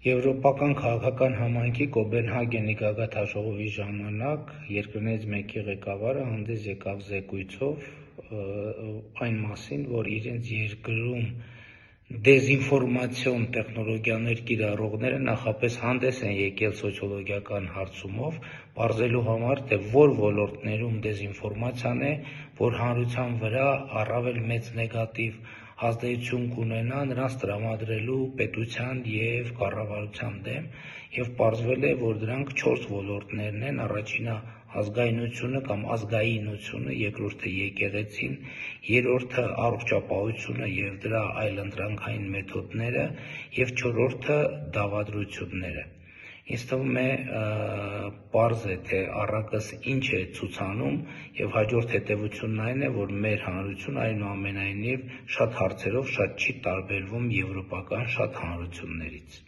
Եվրոպական քաղաքական համայնքի Կոպենհագենի գագաթնաժողովի ժամանակ երկրներից մեկի ղեկավարը հանդես եկավ զեկույցով այն մասին, որ իրենց երկրում դեզինֆորմացիոն տեխնոլոգիաներ կիրառողները նախապես հանդես են եկել սոցիոլոգիական հարցումով, պարզելու համար, թե որ ոլորտներում դեզինֆորմացիան է, որ հանրության վրա առավել մեծ նեգատիվ ազդեցություն կունենա նրանց տրամադրելու պետության և կառավարության դեմ, և պարզվել է, որ դրանք 4 ոլորտներն են. առաջինը ազգայնությունը կամ ազգայինությունը, երկրորդը եկեղեցին, երրորդը առողջապահությունը և դրա այլընտրանքային մեթոդները և չորրորդը դավադրությունները։ Ինձ թվում է պարզ է, թե առակս ինչ է ցուցանում, և հաջորդ հետևությունն այն է, որ մեր հանրությունը այնուամենայնիվ շատ հարցերով շատ չի տարբերվում եվրոպական շատ հանրություններից։